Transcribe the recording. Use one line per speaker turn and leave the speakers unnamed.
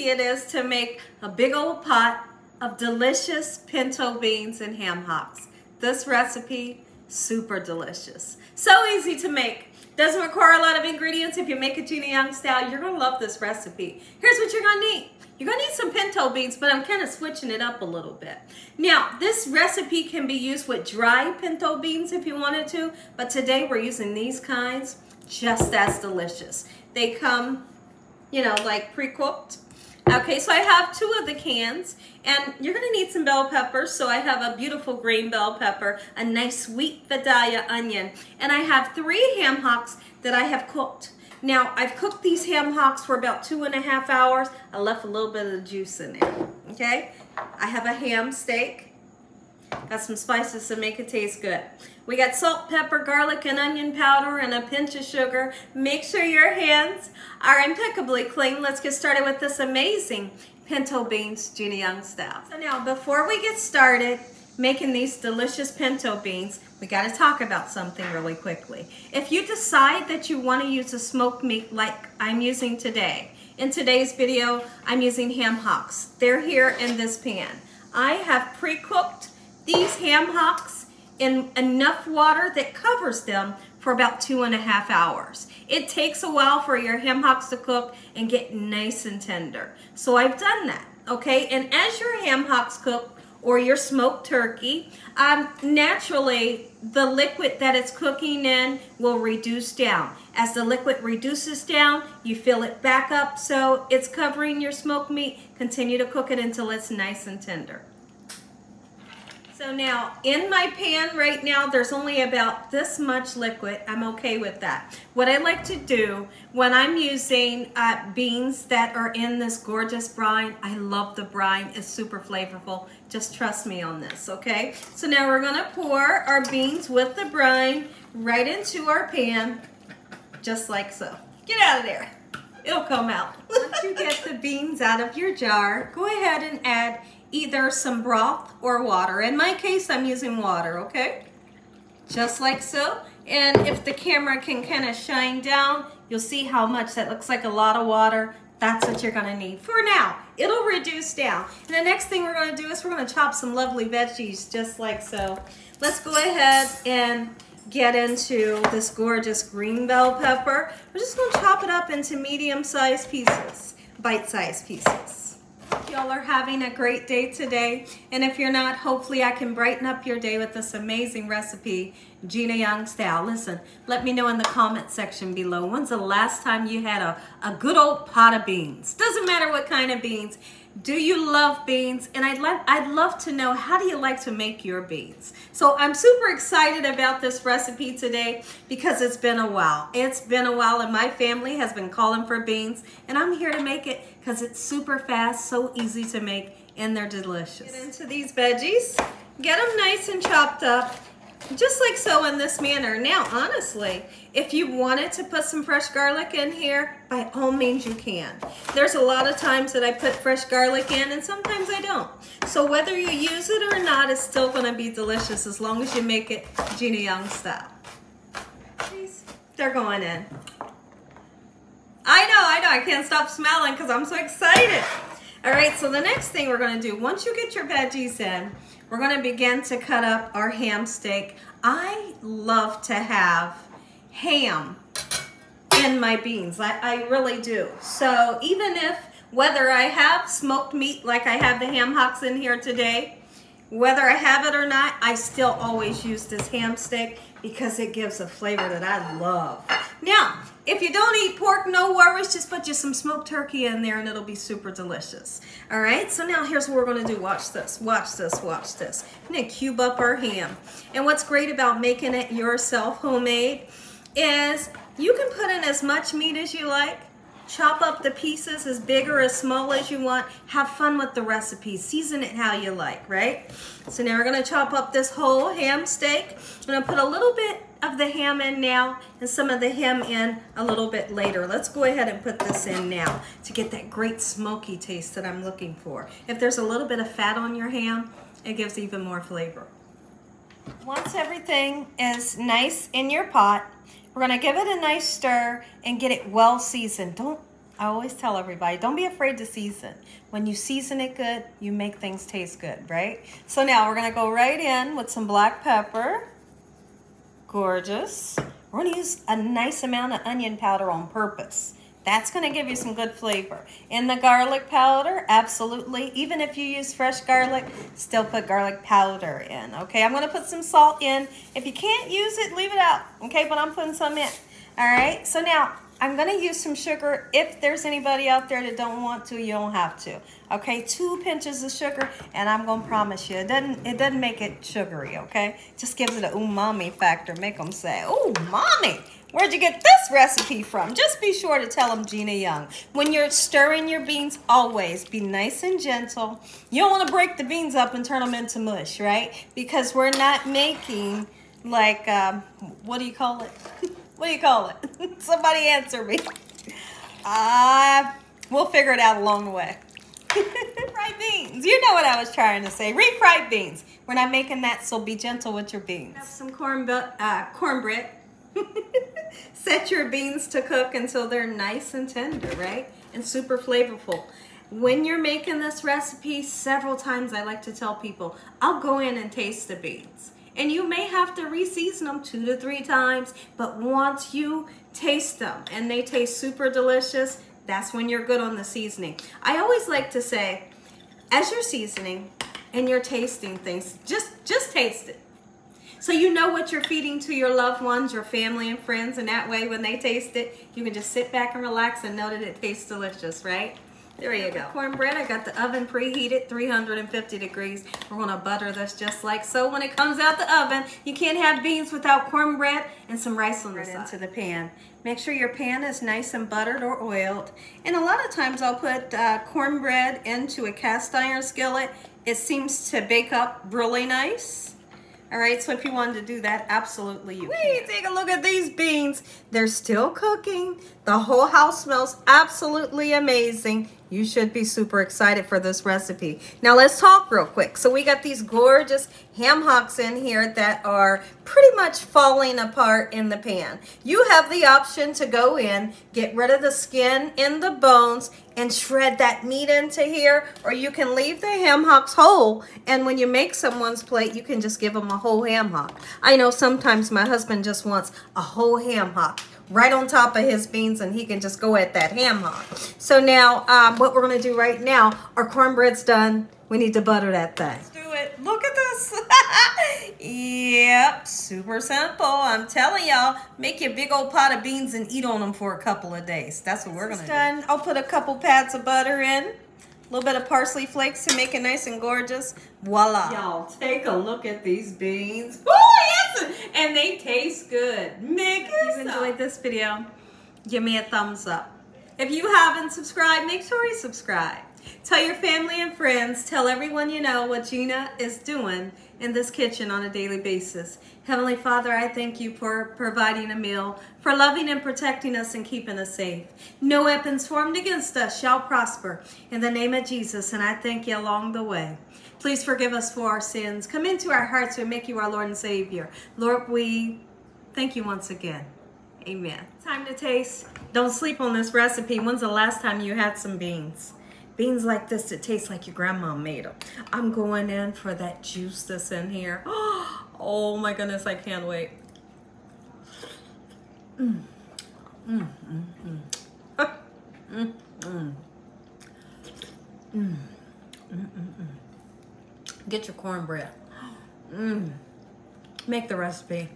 easy it is to make a big old pot of delicious pinto beans and ham hocks. This recipe, super delicious. So easy to make. Doesn't require a lot of ingredients. If you make it Gina Young style, you're gonna love this recipe. Here's what you're gonna need. You're gonna need some pinto beans, but I'm kind of switching it up a little bit. Now, this recipe can be used with dry pinto beans if you wanted to, but today we're using these kinds, just as delicious. They come, you know, like pre-cooked. Okay, so I have 2 of the cans, and you're gonna need some bell peppers. So I have a beautiful green bell pepper, a nice sweet Vidalia onion, and I have 3 ham hocks that I have cooked. Now, I've cooked these ham hocks for about 2.5 hours. I left a little bit of the juice in there, okay? I have a ham steak. Got some spices to make it taste good. We got salt, pepper, garlic, and onion powder, and a pinch of sugar. Make sure your hands are impeccably clean. Let's get started with this amazing pinto beans, Gina Young style. So now, before we get started making these delicious pinto beans, we got to talk about something really quickly. If you decide that you want to use a smoked meat like I'm using today, in today's video, I'm using ham hocks. They're here in this pan. I have pre-cooked these ham hocks in enough water that covers them for about 2.5 hours. It takes a while for your ham hocks to cook and get nice and tender. So I've done that, okay? And as your ham hocks cook, or your smoked turkey, naturally the liquid that it's cooking in will reduce down. As the liquid reduces down, you fill it back up so it's covering your smoked meat. Continue to cook it until it's nice and tender. So now, in my pan right now, there's only about this much liquid. I'm okay with that. What I like to do when I'm using beans that are in this gorgeous brine, I love the brine, it's super flavorful. Just trust me on this, okay? So now we're gonna pour our beans with the brine right into our pan, just like so. Get out of there, it'll come out. Once you get the beans out of your jar, go ahead and add either some broth or water. In my case, I'm using water, okay? Just like so. And if the camera can kind of shine down, you'll see how much that looks like a lot of water. That's what you're gonna need for now. It'll reduce down. And the next thing we're gonna do is we're gonna chop some lovely veggies, just like so. Let's go ahead and get into this gorgeous green bell pepper. We're just gonna chop it up into medium-sized pieces, bite-sized pieces. Y'all are having a great day today, and if you're not, hopefully I can brighten up your day with this amazing recipe, Gina Young style. Listen, let me know in the comment section below, when's the last time you had a good old pot of beans? Doesn't matter what kind of beans. Do you love beans? And I'd love to know, how do you like to make your beans? So I'm super excited about this recipe today because it's been a while. It's been a while, and my family has been calling for beans, and I'm here to make it because it's super fast, so easy to make, and they're delicious. Get into these veggies, get them nice and chopped up, just like so, in this manner. Now, honestly, if you wanted to put some fresh garlic in here, by all means you can. There's a lot of times that I put fresh garlic in, and sometimes I don't. So whether you use it or not, it's still gonna be delicious as long as you make it Gina Young style. They're going in. I know, I can't stop smelling because I'm so excited. All right, so the next thing we're gonna do, once you get your veggies in, we're gonna begin to cut up our ham steak. I love to have ham in my beans, I really do. So even if, whether I have smoked meat like I have the ham hocks in here today, whether I have it or not, I still always use this ham steak because it gives a flavor that I love. Now, if you don't eat pork, no worries, just put you some smoked turkey in there and it'll be super delicious. All right, so now here's what we're gonna do. Watch this, watch this, watch this. I'm gonna cube up our ham. And what's great about making it yourself, homemade, is you can put in as much meat as you like. Chop up the pieces as big or as small as you want. Have fun with the recipe. Season it how you like, right? So now we're gonna chop up this whole ham steak. I'm gonna put a little bit of the ham in now and some of the ham in a little bit later. Let's go ahead and put this in now to get that great smoky taste that I'm looking for. If there's a little bit of fat on your ham, it gives even more flavor. Once everything is nice in your pot, we're gonna give it a nice stir and get it well seasoned. Don't I always tell everybody, don't be afraid to season. When you season it good, you make things taste good, right? So now we're gonna go right in with some black pepper. Gorgeous. We're gonna use a nice amount of onion powder on purpose. That's gonna give you some good flavor. And the garlic powder, absolutely. Even if you use fresh garlic, still put garlic powder in, okay? I'm gonna put some salt in. If you can't use it, leave it out, okay? But I'm putting some in, all right? So now, I'm gonna use some sugar. If there's anybody out there that don't want to, you don't have to, okay? 2 pinches of sugar, and I'm gonna promise you, it doesn't make it sugary, okay? Just gives it an umami factor, make them say, "Oh, mommy, where'd you get this recipe from?" Just be sure to tell them Gina Young. When you're stirring your beans, always be nice and gentle. You don't want to break the beans up and turn them into mush, right? Because we're not making like, what do you call it? What do you call it? Somebody answer me. We'll figure it out along the way. Refried beans. You know what I was trying to say. Refried beans. We're not making that, so be gentle with your beans. Have some cornbread. Set your beans to cook until they're nice and tender, right? And super flavorful. When you're making this recipe, several times I like to tell people, I'll go in and taste the beans. And you may have to re-season them 2 to 3 times, but once you taste them and they taste super delicious, that's when you're good on the seasoning. I always like to say, as you're seasoning and you're tasting things, just taste it. So you know what you're feeding to your loved ones, your family and friends, and that way when they taste it, you can just sit back and relax and know that it tastes delicious, right? There you go. Cornbread, I got the oven preheated, 350 degrees. We're gonna butter this just like so. When it comes out the oven, you can't have beans without cornbread and some rice on the side. Into the pan. Make sure your pan is nice and buttered or oiled. And a lot of times I'll put cornbread into a cast iron skillet. It seems to bake up really nice. All right, so if you wanted to do that, absolutely you can. Take a look at these beans. They're still cooking. The whole house smells absolutely amazing. You should be super excited for this recipe. Now let's talk real quick. So we got these gorgeous ham hocks in here that are pretty much falling apart in the pan. You have the option to go in, get rid of the skin and the bones, and shred that meat into here, or you can leave the ham hocks whole, and when you make someone's plate, you can just give them a whole ham hock. I know sometimes my husband just wants a whole ham hock right on top of his beans, and he can just go at that ham hock. So now, what we're gonna do right now, our cornbread's done. We need to butter that thing. Let's do it. Look at this. Yep, super simple. I'm telling y'all, make your big old pot of beans and eat on them for a couple of days. That's what we're gonna do. I'll put a couple pads of butter in. A little bit of parsley flakes to make it nice and gorgeous. Voila. Y'all, take a look at these beans. Oh, yes! And they taste good. Make If you enjoyed this video, give me a thumbs up. If you haven't subscribed, make sure you subscribe. Tell your family and friends, tell everyone you know what Gina is doing in this kitchen on a daily basis. Heavenly Father, I thank you for providing a meal, for loving and protecting us and keeping us safe. No weapons formed against us shall prosper in the name of Jesus, and I thank you along the way. Please forgive us for our sins. Come into our hearts and make you our Lord and Savior. Lord, we thank you once again. Amen. Time to taste. Don't sleep on this recipe. When's the last time you had some beans? Beans like this that taste like your grandma made them. I'm going in for that juice that's in here. Oh my goodness, I can't wait. Get your cornbread. Make the recipe.